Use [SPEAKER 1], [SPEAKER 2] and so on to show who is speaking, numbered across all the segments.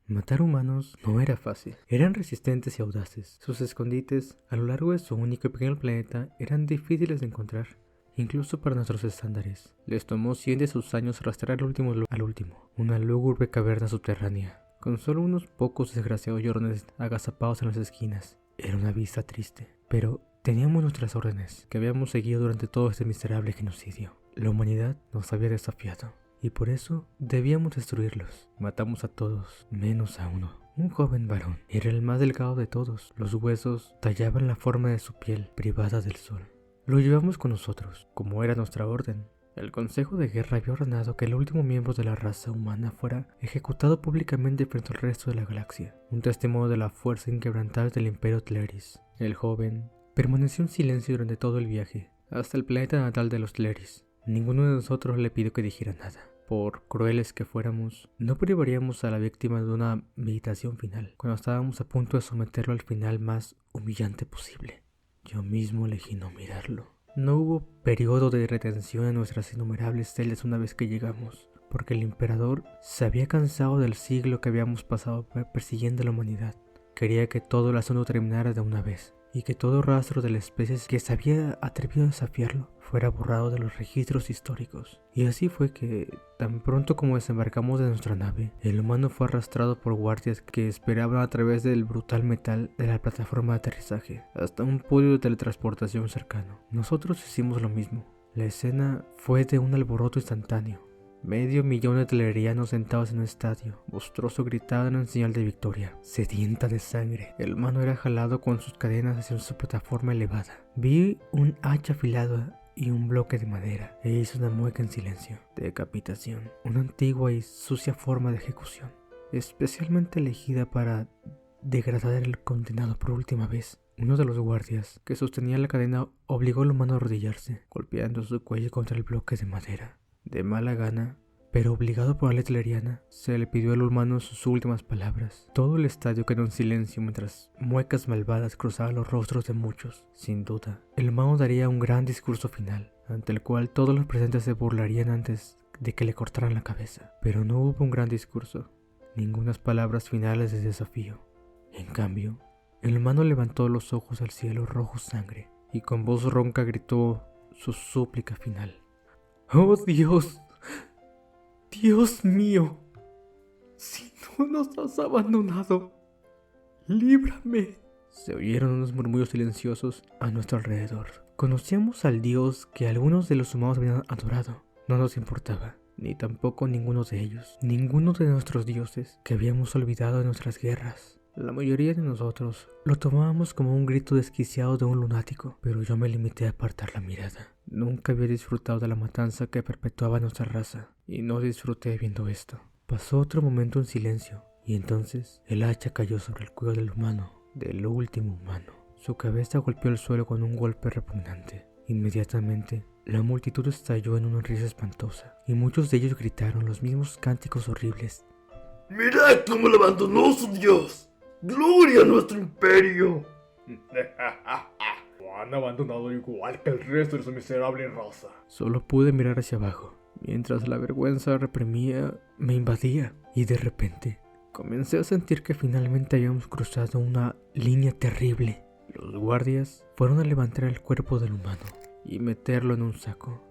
[SPEAKER 1] Matar humanos no era fácil. Eran resistentes y audaces. Sus escondites, a lo largo de su único y pequeño planeta, eran difíciles de encontrar, incluso para nuestros estándares. Les tomó 100 de sus años arrastrar al último, una lúgubre caverna subterránea, con solo unos pocos desgraciados llorones agazapados en las esquinas. Era una vista triste, pero teníamos nuestras órdenes, que habíamos seguido durante todo este miserable genocidio. La humanidad nos había desafiado, y por eso debíamos destruirlos. Matamos a todos, menos a uno. Un joven varón. Era el más delgado de todos. Los huesos tallaban la forma de su piel, privada del sol. Lo llevamos con nosotros, como era nuestra orden. El Consejo de Guerra había ordenado que el último miembro de la raza humana fuera ejecutado públicamente frente al resto de la galaxia, un testimonio de la fuerza inquebrantable del Imperio Tleris. El joven permaneció en silencio durante todo el viaje, hasta el planeta natal de los Tleris. Ninguno de nosotros le pidió que dijera nada. Por crueles que fuéramos, no privaríamos a la víctima de una meditación final, cuando estábamos a punto de someterlo al final más humillante posible. Yo mismo elegí no mirarlo. No hubo periodo de retención en nuestras innumerables celdas una vez que llegamos, porque el emperador se había cansado del siglo que habíamos pasado persiguiendo a la humanidad. Quería que todo el asunto terminara de una vez, y que todo rastro de la especie que se había atrevido a desafiarlo fuera borrado de los registros históricos. Y así fue que, tan pronto como desembarcamos de nuestra nave, el humano fue arrastrado por guardias que esperaban a través del brutal metal de la plataforma de aterrizaje, hasta un podio de teletransportación cercano. Nosotros hicimos lo mismo. La escena fue de un alboroto instantáneo. 500,000 de tlerianos sentados en un estadio, monstruoso gritaban en señal de victoria, sedienta de sangre. El humano era jalado con sus cadenas hacia su plataforma elevada. Vi un hacha afilada y un bloque de madera, e hizo una mueca en silencio. Decapitación, una antigua y sucia forma de ejecución, especialmente elegida para degradar al condenado por última vez. Uno de los guardias que sostenía la cadena obligó al humano a arrodillarse, golpeando su cuello contra el bloque de madera. De mala gana, pero obligado por la ley tleriana, se le pidió al humano sus últimas palabras. Todo el estadio quedó en silencio mientras muecas malvadas cruzaban los rostros de muchos. Sin duda, el humano daría un gran discurso final, ante el cual todos los presentes se burlarían antes de que le cortaran la cabeza. Pero no hubo un gran discurso, ningunas palabras finales de desafío. En cambio, el humano levantó los ojos al cielo rojos sangre, y con voz ronca gritó su súplica final. ¡Oh Dios! ¡Dios mío! Si no nos has abandonado, ¡líbrame! Se oyeron unos murmullos silenciosos a nuestro alrededor. Conocíamos al Dios que algunos de los humanos habían adorado. No nos importaba, ni tampoco ninguno de ellos. Ninguno de nuestros dioses que habíamos olvidado en nuestras guerras. La mayoría de nosotros lo tomábamos como un grito desquiciado de un lunático, pero yo me limité a apartar la mirada. Nunca había disfrutado de la matanza que perpetuaba nuestra raza, y no disfruté viendo esto. Pasó otro momento en silencio, y entonces el hacha cayó sobre el cuello del humano, del último humano. Su cabeza golpeó el suelo con un golpe repugnante. Inmediatamente, la multitud estalló en una risa espantosa, y muchos de ellos gritaron los mismos cánticos horribles.
[SPEAKER 2] ¡Mirad cómo lo abandonó su Dios! ¡Gloria a nuestro imperio!
[SPEAKER 3] Lo han abandonado igual que el resto de su miserable raza.
[SPEAKER 1] Solo pude mirar hacia abajo, mientras la vergüenza me invadía, y de repente comencé a sentir que finalmente habíamos cruzado una línea terrible. Los guardias fueron a levantar el cuerpo del humano y meterlo en un saco,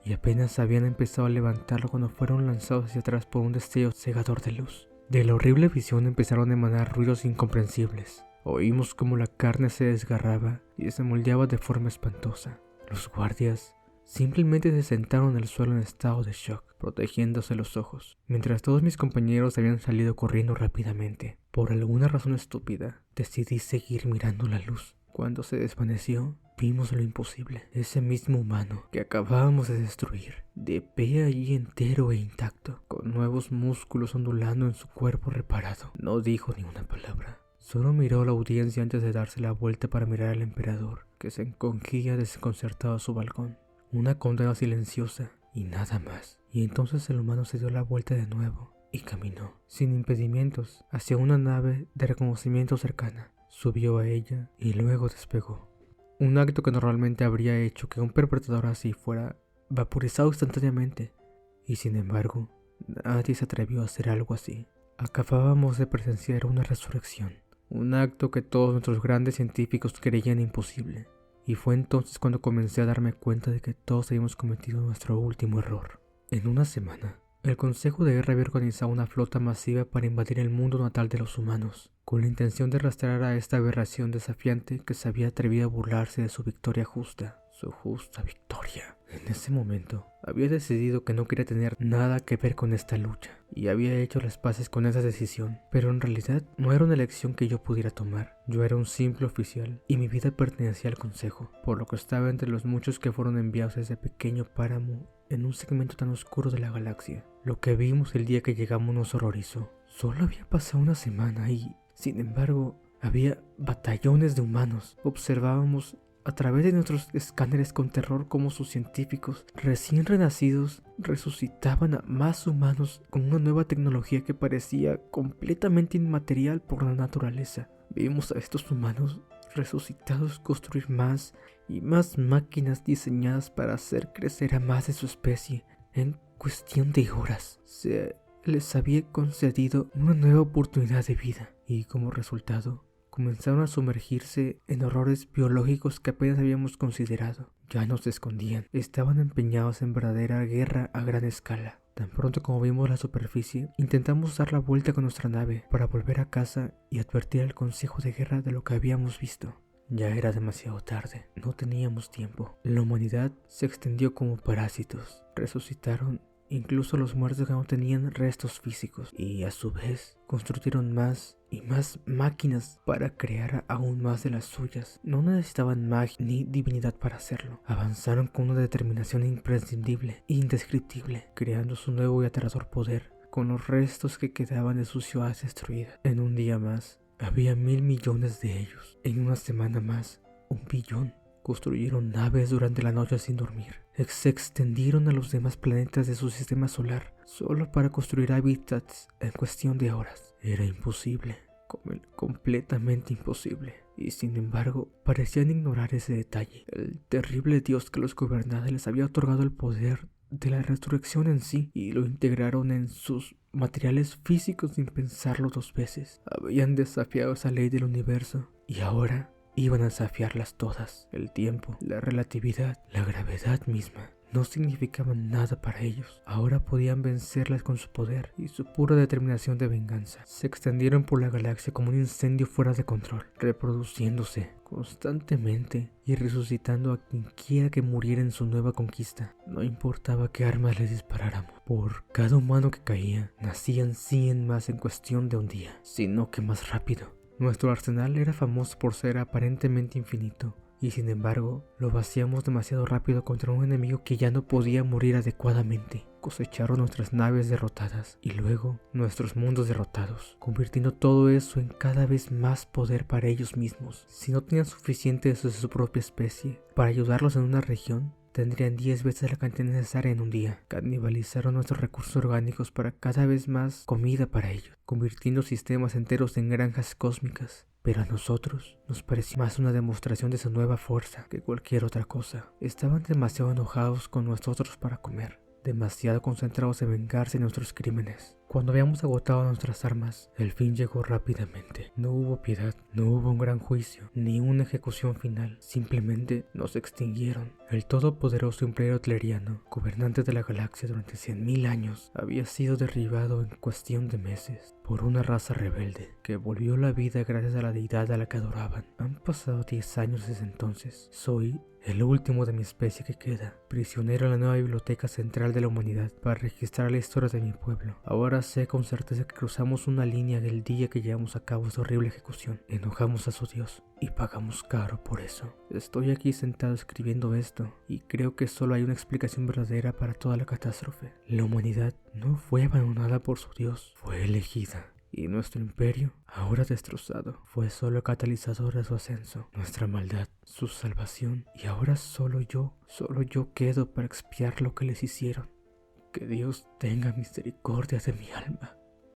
[SPEAKER 1] y apenas habían empezado a levantarlo cuando fueron lanzados hacia atrás por un destello cegador de luz. De la horrible visión empezaron a emanar ruidos incomprensibles. Oímos como la carne se desgarraba y se moldeaba de forma espantosa. Los guardias simplemente se sentaron en el suelo en estado de shock, protegiéndose los ojos, mientras todos mis compañeros habían salido corriendo rápidamente. Por alguna razón estúpida, decidí seguir mirando la luz. Cuando se desvaneció, vimos lo imposible. Ese mismo humano que acabábamos de destruir, de pie allí entero e intacto, con nuevos músculos ondulando en su cuerpo reparado, no dijo ni una palabra. Solo miró a la audiencia antes de darse la vuelta para mirar al emperador, que se encogía desconcertado a su balcón. Una condena silenciosa y nada más. Y entonces el humano se dio la vuelta de nuevo y caminó, sin impedimentos, hacia una nave de reconocimiento cercana. Subió a ella y luego despegó. Un acto que normalmente habría hecho que un perpetrador así fuera vaporizado instantáneamente. Y sin embargo, nadie se atrevió a hacer algo así. Acabábamos de presenciar una resurrección, un acto que todos nuestros grandes científicos creían imposible. Y fue entonces cuando comencé a darme cuenta de que todos habíamos cometido nuestro último error. En una semana, el Consejo de Guerra había organizado una flota masiva para invadir el mundo natal de los humanos, con la intención de rastrear a esta aberración desafiante que se había atrevido a burlarse de su victoria justa. Su justa victoria. En ese momento, había decidido que no quería tener nada que ver con esta lucha, y había hecho las paces con esa decisión, pero en realidad no era una elección que yo pudiera tomar. Yo era un simple oficial, y mi vida pertenecía al Consejo, por lo que estaba entre los muchos que fueron enviados a ese pequeño páramo en un segmento tan oscuro de la galaxia. Lo que vimos el día que llegamos nos horrorizó. Solo había pasado una semana y, sin embargo, había batallones de humanos. Observábamos a través de nuestros escáneres con terror cómo sus científicos recién renacidos resucitaban a más humanos con una nueva tecnología que parecía completamente inmaterial por la naturaleza. Vimos a estos humanos resucitados construir más y más máquinas diseñadas para hacer crecer a más de su especie. En cuestión de horas se les había concedido una nueva oportunidad de vida y como resultado comenzaron a sumergirse en horrores biológicos que apenas habíamos considerado. Ya no se escondían, estaban empeñados en verdadera guerra a gran escala. Tan pronto como vimos la superficie, intentamos dar la vuelta con nuestra nave para volver a casa y advertir al Consejo de Guerra de lo que habíamos visto. Ya era demasiado tarde, no teníamos tiempo. La humanidad se extendió como parásitos, resucitaron incluso los muertos que no tenían restos físicos, y a su vez construyeron más y más máquinas para crear aún más de las suyas. No necesitaban magia ni divinidad para hacerlo. Avanzaron con una determinación imprescindible e indescriptible, creando su nuevo y aterrador poder con los restos que quedaban de sus ciudades destruidas. En un día más, había 1.000 millones de ellos. En una semana más, 1 billón. Construyeron naves durante la noche sin dormir. Se extendieron a los demás planetas de su sistema solar solo para construir hábitats en cuestión de horas. Era imposible, completamente imposible. Y sin embargo, parecían ignorar ese detalle. El terrible Dios que los gobernaba les había otorgado el poder de la resurrección en sí y lo integraron en sus materiales físicos sin pensarlo 2 veces. Habían desafiado esa ley del universo y ahora iban a desafiarlas todas. El tiempo, la relatividad, la gravedad misma no significaban nada para ellos. Ahora podían vencerlas con su poder y su pura determinación de venganza. Se extendieron por la galaxia como un incendio fuera de control, reproduciéndose constantemente y resucitando a quien quiera que muriera en su nueva conquista. No importaba qué armas les disparáramos. Por cada humano que caía, nacían 100 más en cuestión de un día, sino que más rápido. Nuestro arsenal era famoso por ser aparentemente infinito, y sin embargo lo vaciamos demasiado rápido contra un enemigo que ya no podía morir adecuadamente. Cosecharon nuestras naves derrotadas y luego nuestros mundos derrotados, convirtiendo todo eso en cada vez más poder para ellos mismos. Si no tenían suficiente de su propia especie para ayudarlos en una región, tendrían 10 veces la cantidad necesaria en un día. Canibalizaron nuestros recursos orgánicos para cada vez más comida para ellos, convirtiendo sistemas enteros en granjas cósmicas. Pero a nosotros nos pareció más una demostración de su nueva fuerza que cualquier otra cosa. Estaban demasiado enojados con nosotros para comer, demasiado concentrados en vengarse de nuestros crímenes. Cuando habíamos agotado nuestras armas, el fin llegó rápidamente. No hubo piedad, no hubo un gran juicio, ni una ejecución final. Simplemente nos extinguieron. El todopoderoso imperio tleriano, gobernante de la galaxia durante 100.000 años, había sido derribado en cuestión de meses por una raza rebelde que volvió la vida gracias a la deidad a la que adoraban. Han pasado 10 años desde entonces. Soy el último de mi especie que queda, prisionero en la nueva biblioteca central de la humanidad para registrar la historia de mi pueblo. Ahora sé con certeza que cruzamos una línea el día que llevamos a cabo esa horrible ejecución. Enojamos a su Dios y pagamos caro por eso. Estoy aquí sentado escribiendo esto y creo que solo hay una explicación verdadera para toda la catástrofe. La humanidad no fue abandonada por su Dios, fue elegida. Y nuestro imperio, ahora destrozado, fue solo el catalizador de su ascenso, nuestra maldad, su salvación. Y ahora solo yo quedo para expiar lo que les hicieron. Que Dios tenga misericordia de mi alma.